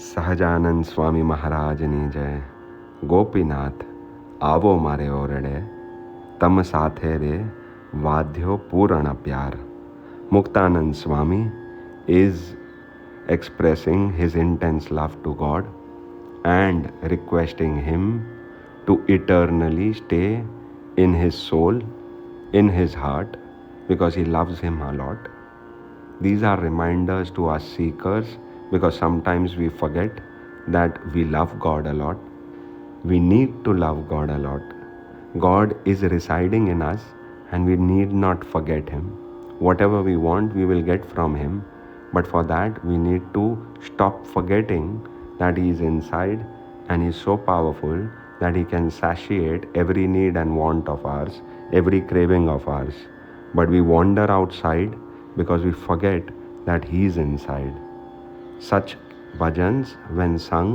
સહજાનંદ સ્વામી મહારાજની જય. ગોપીનાથ આવો મારે ઓરડે, તમ સાથે રે વાદ્યો પૂર્ણ પ્યાર. Muktanand Swami is expressing his intense love to God and requesting him to eternally stay in his soul, in his heart, because he loves him a lot. These are reminders to us seekers, because sometimes we forget that we love God a lot. We need to love God a lot. God is residing in us and we need not forget him. Whatever we want, we will get from him. But for that, we need to stop forgetting that he is inside and he is so powerful that he can satiate every need and want of ours, every craving of ours. But we wander outside because we forget that he is inside. Such bhajans, when sung,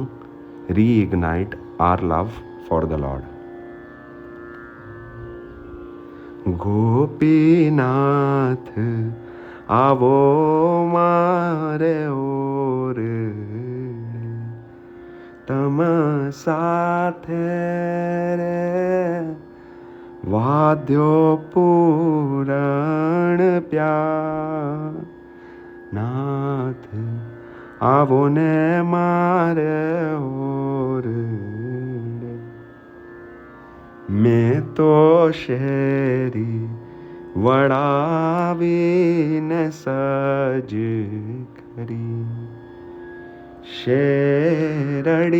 reignite our love for the Lord. Gopinath આવો મારે ઓરે, તમ સાથે રે વાદ્યો પૂરણ પ્યાર. નાથ આવો ને મારે ઓરે, મેં તો શેરી વળાવીને સજ કરી, શેરડીએ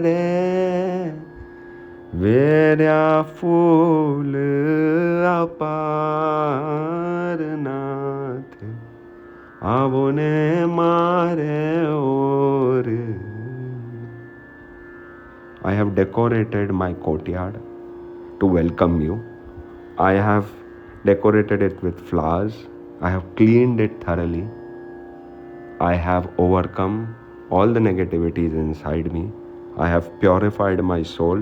રે વેર્યા ફૂલ અપાર. નાથ આવો ને મારે ઓર. I have decorated my courtyard to welcome you. I have decorated it with flowers. I have cleaned it thoroughly. I have overcome all the negativities inside me. I have purified my soul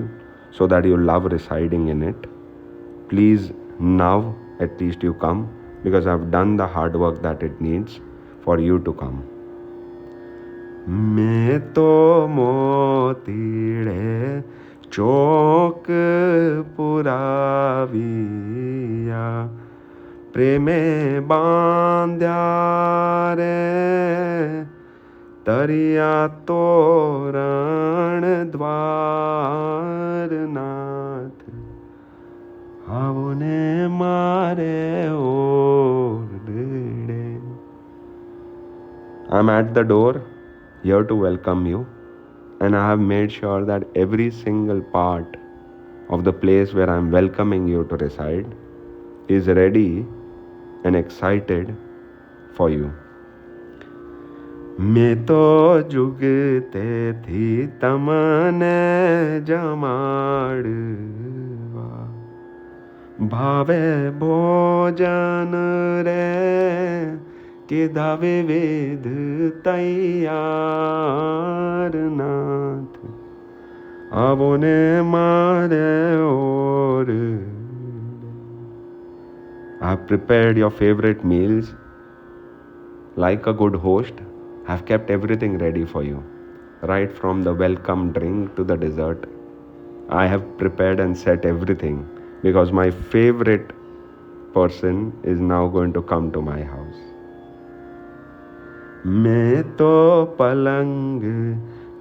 so that you love residing in it. Please, now at least you come, because I have done the hard work that it needs for you to come. મેં તો મોતીડે ચોક પુરાવિયા, પ્રેમે બાંધ્યા રે તરિયા તોરણ દ્વાર. નાથ આવો ને મારે ઓરડે. I'm at the door, here to welcome you, and I have made sure that every single part of the place where I am welcoming you to reside is ready and excited for you. મેં તો જુગતેથી તમને જમાડવા, ભાવે ભોજન રે કીધા વિવિધ તૈયાર. નાથ આવો ને મારે ઓર. I have prepared your favorite meals. Like a good host, I have kept everything ready for you, right from the welcome drink to the dessert. I have prepared and set everything because my favorite person is now going to come to my house. मैं तो पलंग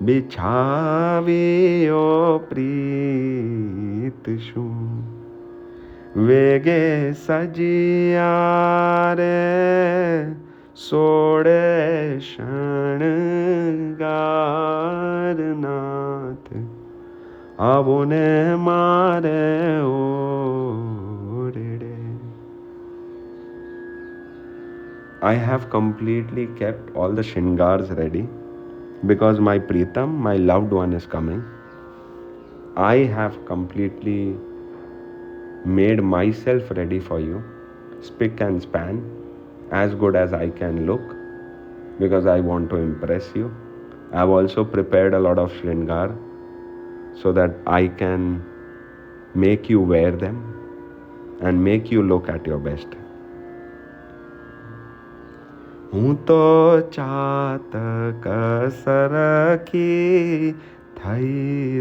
बिछावियो प्रीत शू, वेगे सजिया रे सोड़े शणगार. नाथ आवो ने मारे ओरडे. I have completely kept all the shingars ready because my Pritam, my loved one, is coming. I have completely made myself ready for you, spick and span, as good as I can look, because I want to impress you. I have also prepared a lot of shringar so that I can make you wear them and make you look at your best. હું તો ચાતક સરખી થઈ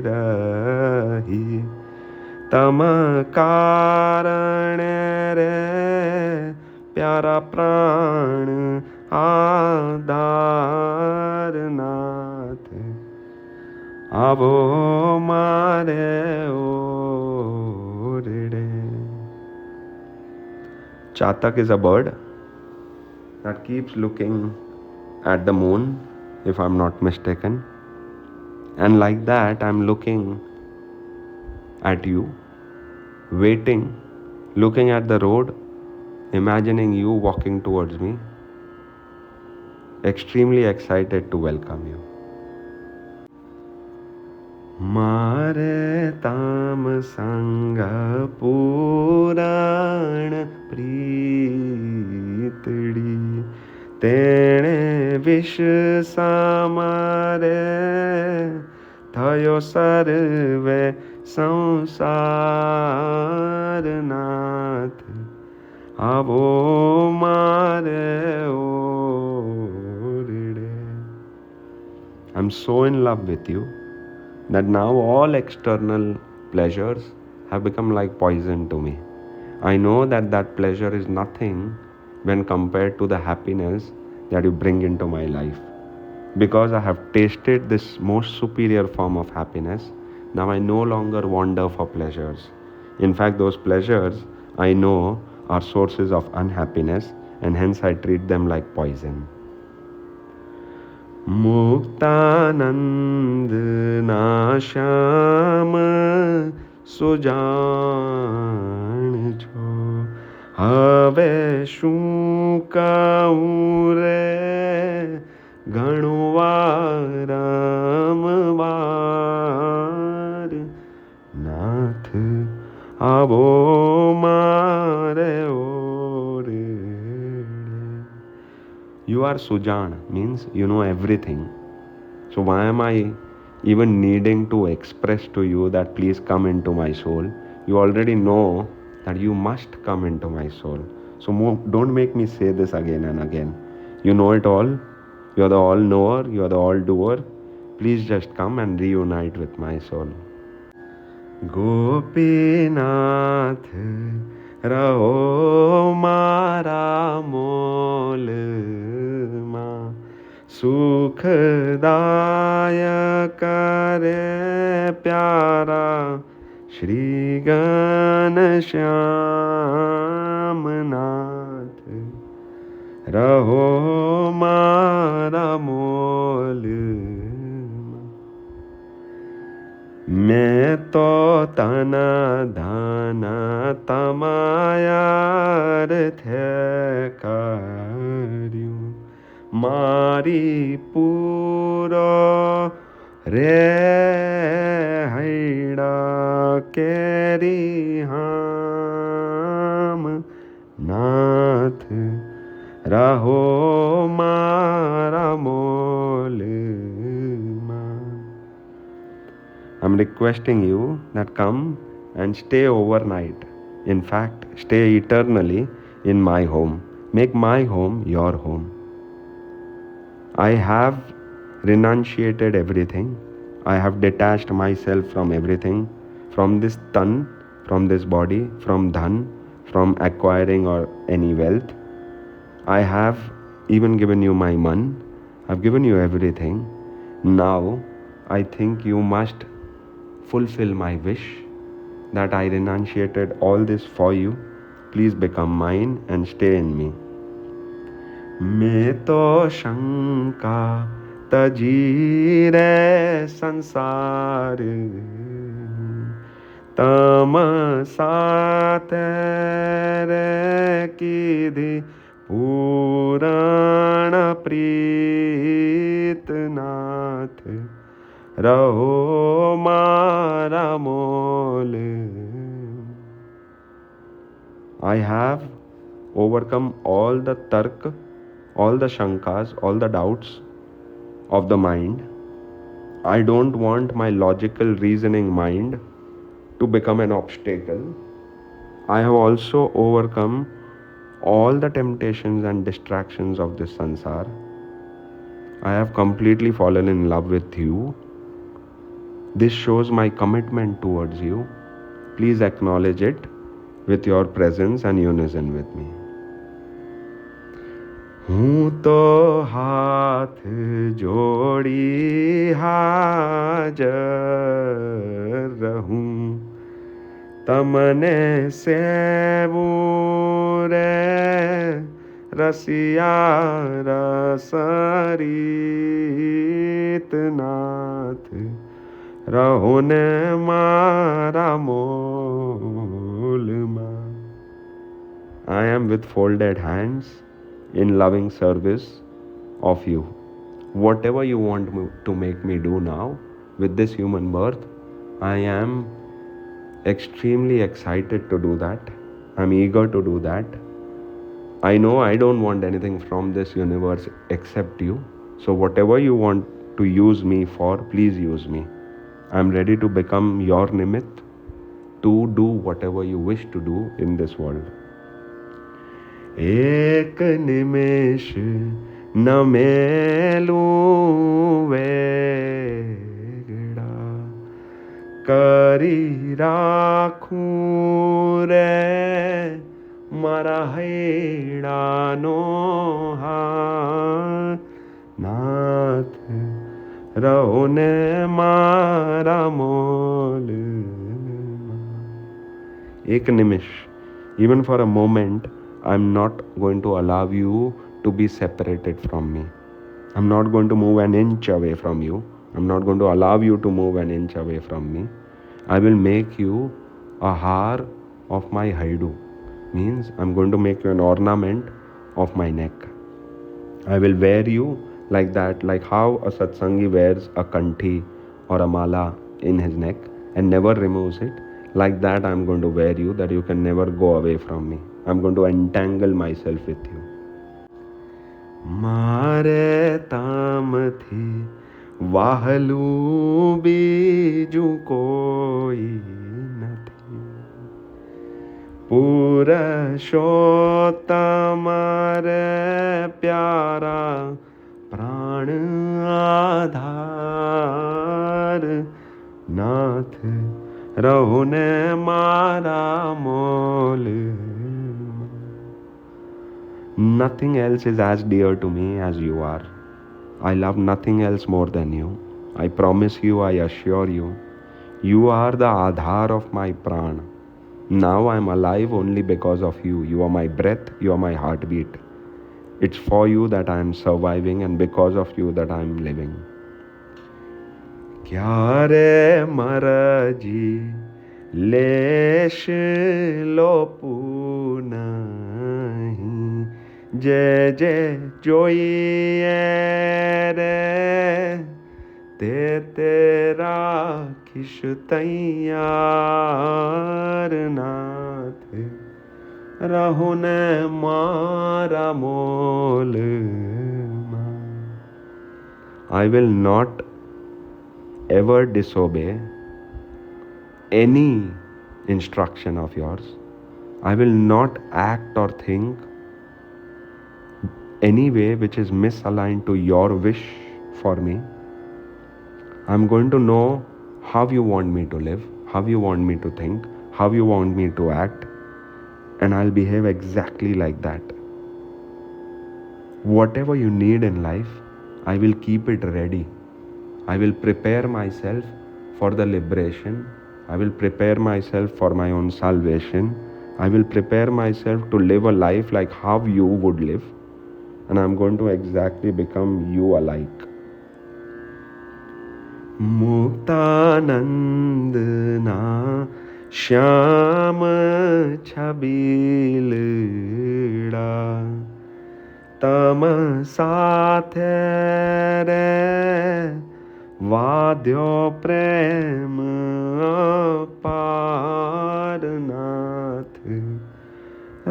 રહી તમ કારણે રે પ્યારા પ્રાણ આધારનાથ આવો મારે ઓરડે. Chatak is a bird that keeps looking at the moon, if I'm not mistaken. And like that, I'm looking at you, waiting, looking at the road, imagining you walking towards me, extremely excited to welcome you. મારે તામ સંગ પુરાણ પ્રીતડી તેણે વિષ સામારે થયો સર્વે સંસારનાથ આવો મારે ઓરડે. I'm so in love with you that now all external pleasures have become like poison to me. I know that that pleasure is nothing when compared to the happiness that you bring into my life. Because I have tasted this most superior form of happiness, now I no longer wander for pleasures. In fact, those pleasures I know are sources of unhappiness, and hence I treat them like poison. Muktanand ના શ્યામ સુજાણ છો હવે શું કહું રે ઘણું વારંવાર નાથ આવો મારે ઓરે. You are Sujan, means you know everything. So why am I even needing to express to you that please come into my soul? You already know that you must come into my soul. So don't make me say this again and again. You know it all. You are the all-knower. You are the all-doer. Please just come and reunite with my soul. Gopinath रहो मारा मोल माँ सुखदायक रे प्यारा श्री घनश्याम नाथ रहो मारा मोल. मैं तो तन धन तमायार थे कर्યું મારી પૂરો રે હૈડા કેરી હામ નાથ રહો મારા mall. I'm requesting you that come and stay overnight. In fact, stay eternally in my home. Make my home your home. I have renunciated everything. I have detached myself from everything, from this tan, from this body, from dhan, from acquiring or any wealth. I have even given you my man. I've given you everything. Now, I think you must fulfill my wish that I renunciated all this for you. Please become mine and stay in me. मैं तो शंका तजी रे संसार तम साथ रे कीधी पुराण प्रीत नाथ रहो मारा मोल. I have overcome all the tark, all the shankas, all the doubts of the mind. I don't want my logical reasoning mind to become an obstacle. I have also overcome all the temptations and distractions of this sansar. I have completely fallen in love with you. This shows my commitment towards you. Please acknowledge it with your presence and unison with me. હું તો હાથ જોડી હાજર રહું તમને સેવું રે રસિયા રસરીતનાથ રહો ને મારા મોલમાં. I am with folded hands in loving service of you. Whatever you want to make me do now with this human birth, I am extremely excited to do that. I'm eager to do that. I know I don't want anything from this universe except you. So whatever you want to use me for, please use me. I'm ready to become your nimit to do whatever you wish to do in this world. एक निमेष न मेलूं वेगड़ा કરી રાખું રે મારા હૈડાનો નાથ રહો ને મારા mall. એક Nimish, even for a moment, I'm not going to allow you to be separated from me. I'm not going to move an inch away from you. I'm not going to allow you to move an inch away from me. I will make you a har of my haidu. Means I'm going to make you an ornament of my neck. I will wear you like that, like how a satsangi wears a kanthi or a mala in his neck and never removes it. Like that I'm going to wear you, that you can never go away from me. I'm going to entangle myself with you. મારે તામથી વાહલું બીજું કોઈ નથી. પુરુષોત્તમ રે પ્યારા પ્રાણ આધાર નાથ રહો ને મારા mall. Nothing else is as dear to me as you are. I love nothing else more than you. I promise you, I assure you, you are the Aadhar of my prana. Now I am alive only because of you. You are my breath, you are my heartbeat. It's for you that I am surviving and because of you that I am living. ક્યારે મરજી લેશ લોપુ નહીં જે જે જોઈએ રે તે તે રાખીશ તૈયાર નાથ રહો ને મારા મોલમાં. I will not ever disobey any instruction of yours. I will not act or think any way which is misaligned to your wish for me. I'm going to know how you want me to live, how you want me to think, how you want me to act, and I'll behave exactly like that. Whatever you need in life, I will keep it ready. I will prepare myself for the liberation. I will prepare myself for my own salvation. I will prepare myself to live a life like how you would live. And I'm going to exactly become you alike. Muktanand ના શ્યામ છબીલડા તમ સાથે રે વાદ્યો પ્રેમ પારનાથ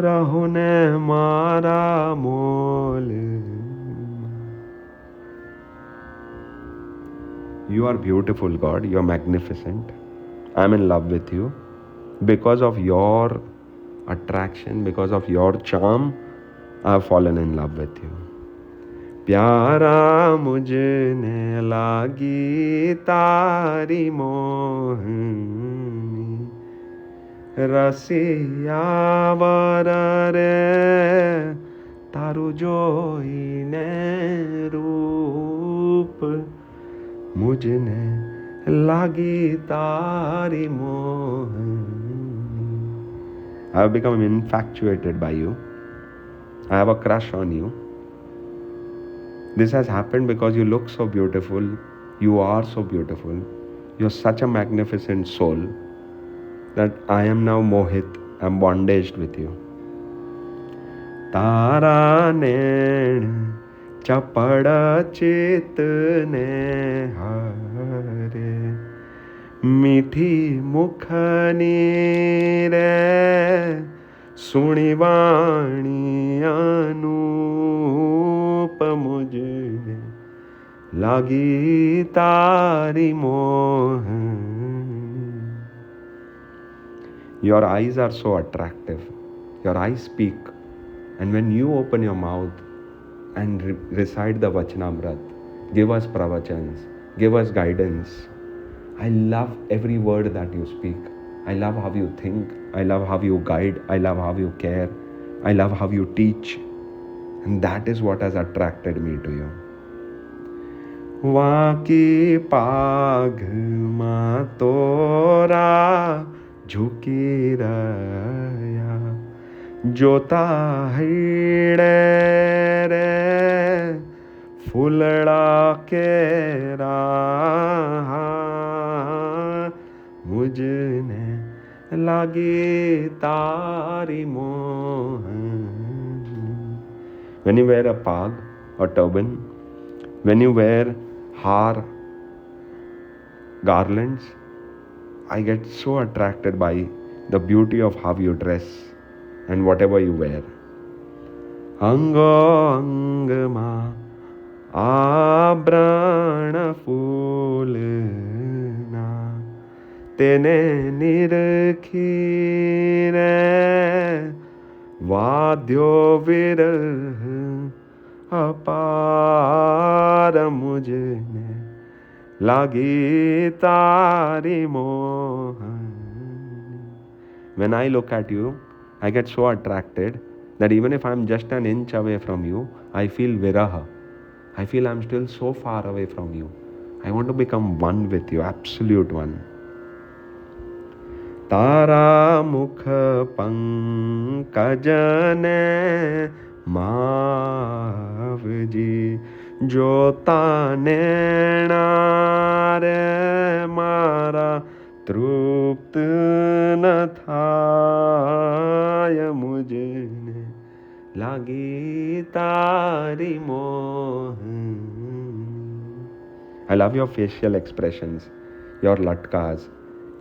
રહો ને મારા mall. You are beautiful, God. You are magnificent. I am in love with you. Because of your attraction, because of your charm, I have fallen in love with you. प्यारा मुझने लागी तारी मोहनी रसिया वर रे तारू जोईने रूप मुझने लागी तारी मोहनी. I have become infatuated by you. I have a crush on you. This has happened because you look so beautiful. You are so beautiful. You're such a magnificent soul that I am now mohit. I'm bondaged with you. तारा नैन चपड़ चित ने हरे मीठी मुखनी रे सुनी वाणी अनूप मुझे लागी तारी मोहनी. Your eyes are so attractive. Your eyes speak. And when you open your mouth and recite the Vachanamrit, give us pravachans, give us guidance. I love every word that you speak. I love how you think. I love how you guide. I love how you care. I love how you teach. And that is what has attracted me to you. वाकी पाग मा तोरा झुकी रया जोता हिड़े रे फुलड़ा के रहा मुझने लागी तारी मोहनी. When you wear a pag or turban, when you wear har, garlands, I get so attracted by the beauty of how you dress and whatever you wear. Ango angma आभ्रण फूलना तेने निरखी रे वाद्यो विरह अपार मुझने लागी तारी मोहनी. When I look at you, I get so attracted that even if I'm just an inch away from you, I feel viraha. I feel I'm still so far away from you. I want to become one with you, absolute one. तारा मुख पंकज ने माव जी जोता नैणारे मारा तृप्त न थाय मुझने लागी तारी मोहनी. I love your facial expressions, your latkas,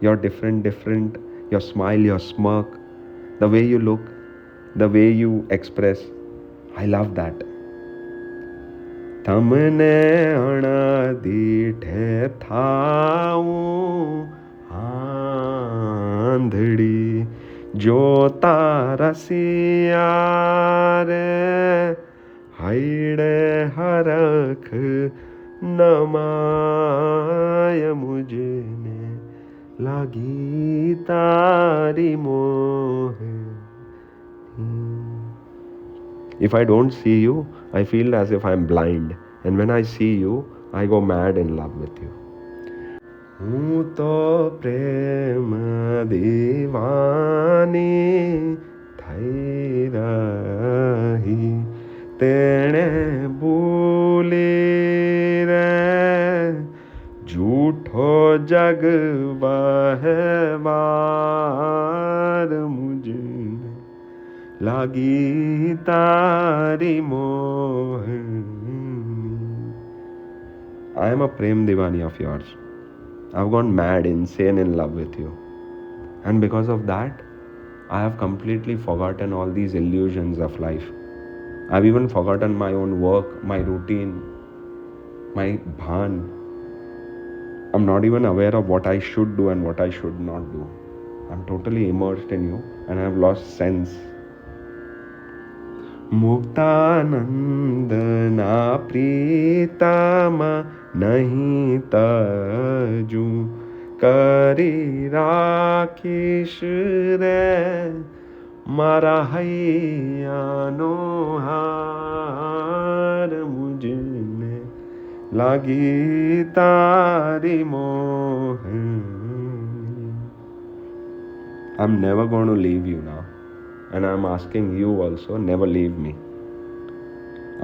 your different, your smile, your smirk, the way you look, the way you express. I love that. तमने अणदीठे थाऊं आंधड़ी जोता रसिया रे हाइड़े हरख नमाय मुझने लागी तारी मोहनी. If I don't see you, I feel as if I'm blind. And when I see you, I go mad in love with you. हूँ तो प्रेम दीवानी थई रही तेने भूली रे झूठो जग बहवार मुझने लागी तारी मोहनी. I am a prem divani of yours. I've gone mad, insane in love with you. And because of that, I have completely forgotten all these illusions of life. I've even forgotten my own work, my routine, my bhan. I'm not even aware of what I should do and what I should not do. I'm totally immersed in you and I've lost sense. મુક્તાનંદના પ્રીતમાં નહીં તજું કરી રાખીશ રે મારા હૈયાનો હાર મુજને લાગી તારી મોહ. I'm never going to leave you now. And I'm asking you also, never leave me.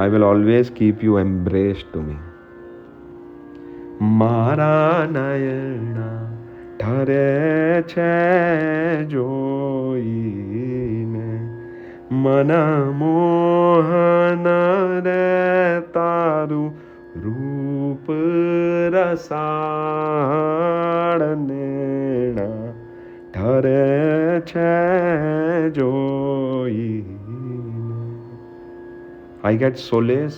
I will always keep you embraced to me. મારા નયના ઠરે છે જોઈને મન મોહન રે તારું રૂપ રસાળ નેણા ઠરે છે જોઈને. I get solace,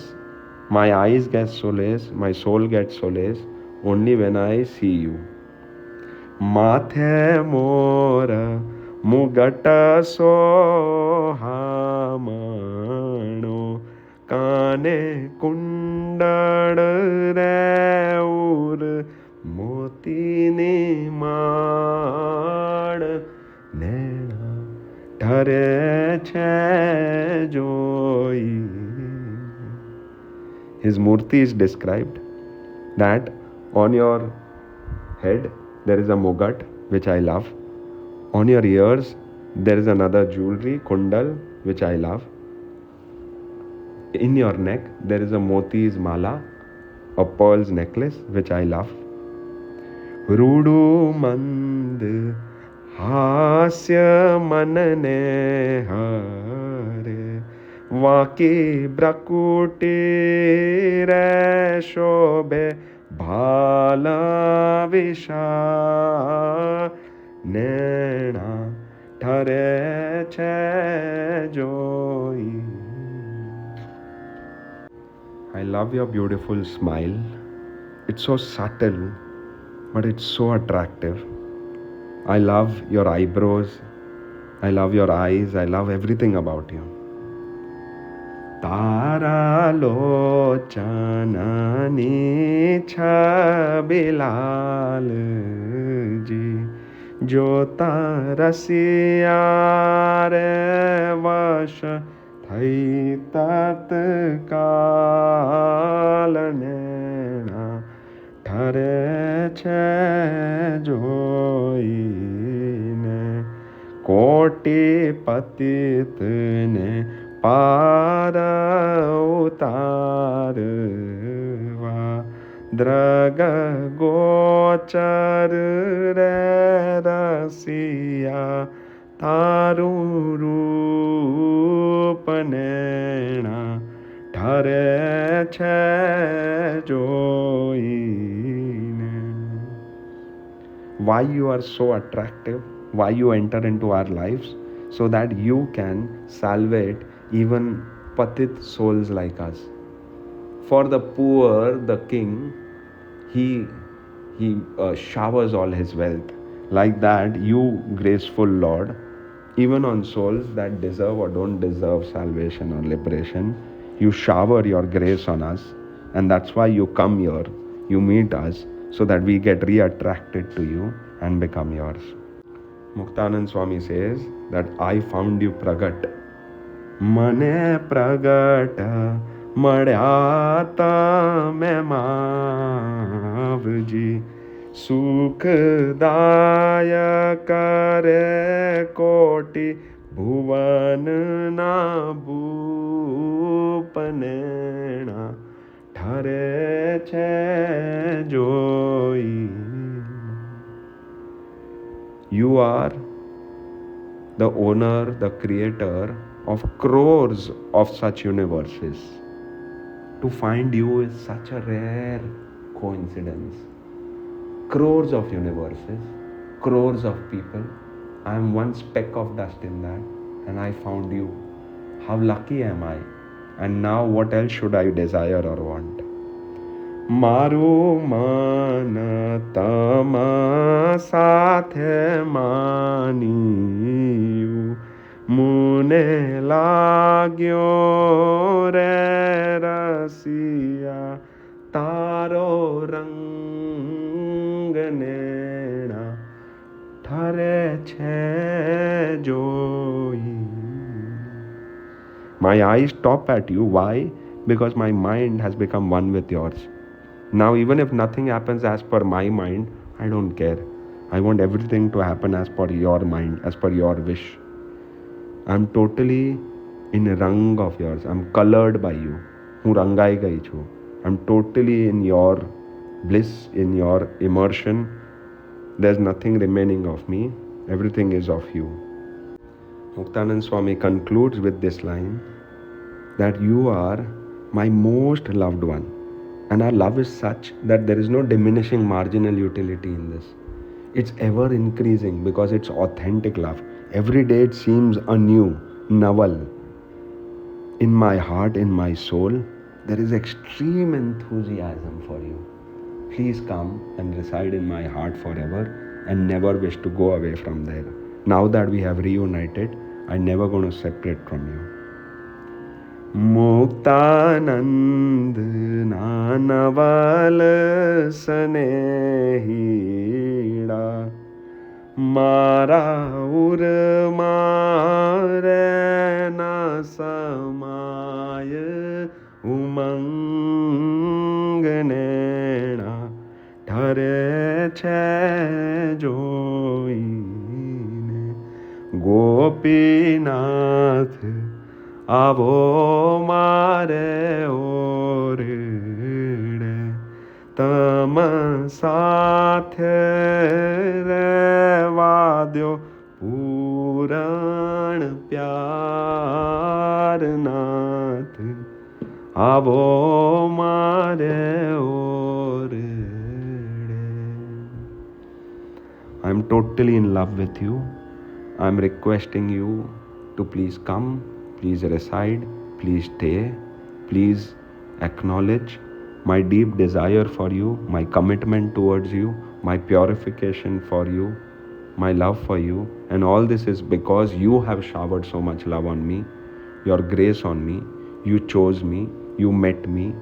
my eyes get solace, my soul gets solace only when I see you. માથે મોર મુગટ સોહામણો કાને કુંડળ રે ઉર મોતીની માળ નેણા ઠરે છે જોઈ. His murti is described that on your head there is a mugat which I love. On your ears there is another jewelry, kundal, which I love. In your neck there is a moti's mala, a pearl's necklace, which I love. રૂડું મંદ હાસ્ય મનને હરે વાકી બ્રકુટી રે શોભે ભાલ વિશા નેણા ઠરે છે જોઈ. I love your beautiful smile. It's so subtle, but it's so attractive. I love your eyebrows. I love your eyes. I love everything about you. તારા લોચનની છબીલાલજી જોતા રસિયા રે વશ થઈ તત્કાલ નેણા ઠરે છે જોઈને. કોટી પતિતને પાર ઉતારવા દ્રગ ગોચર રે રસિયા તારું રૂપ નેણા ઠરે છે જોઈને. Why you are so attractive, why you enter into our lives, so that you can salvate even patit souls like us. For the poor, the king, he showers all his wealth. Like that, you, graceful Lord, even on souls that deserve or don't deserve salvation or liberation, you shower your grace on us, and that's why you come here, you meet us, so that we get re-attracted to you and become yours. Muktanand Swami says that I found you pragat. મને પ્રગટ મળ્યા તમે માવજી સુખદાયક રે કોટી ભુવનના ભૂપનેણા ઠરે છે જોઈ. You are the owner, the creator of crores of such universes. To find you is such a rare coincidence. Crores of universes, crores of people. I am one speck of dust in that, and I found you. How lucky am I? And now what else should I desire or want? મારું મન તમ સાથે માન્યું मुने लाग्यो रे रसिया तारो रंग नेणा ठरे छे जोई. My eyes stop at you. Why? Because my mind has become one with yours. Now, even if nothing happens as per my mind, I don't care. I want everything to happen as per your mind, as per your wish. I'm totally in a rang of yours. I'm colored by you. હું રંગાઈ ગઈ છું. I'm totally in your bliss, in your immersion. There's nothing remaining of me. Everything is of you. Muktanand Swami concludes with this line that you are my most loved one. And our love is such that there is no diminishing marginal utility in this. It's ever increasing because it's authentic love. Every day it seems anew, novel. In my heart, in my soul, there is extreme enthusiasm for you. Please come and reside in my heart forever and never wish to go away from there. Now that we have reunited, I'm never going to separate from you. Muktanand नानवल स्नेहीड़ा मारा उर मारे ना समाय उमंग नेणा ठरे छे जोईने गोपीनाथ आवो मारे ओरडे तम साथे रेवा द्यो पूरण प्यार नाथ आवो मारे ओरडे. I'm totally in love with you. I'm requesting you to please come. Please reside, please stay, please acknowledge my deep desire for you, my commitment towards you, my purification for you, my love for you. And all this is because you have showered so much love on me, your grace on me. You chose me, you met me,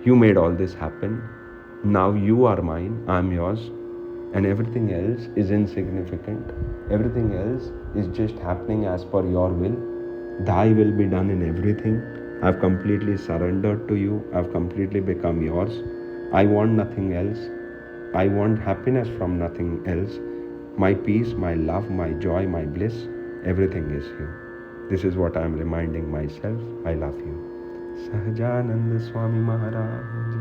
you made all this happen. Now you are mine, I am yours, and everything else is insignificant. Everything else is just happening as per your will. Thy will be done in everything. I've completely surrendered to you. I've completely become yours. I want nothing else. I want happiness from nothing else. My peace, my love, my joy, my bliss, everything is you. This is what I'm reminding myself. I love you. Sahajanand Swami Maharaj.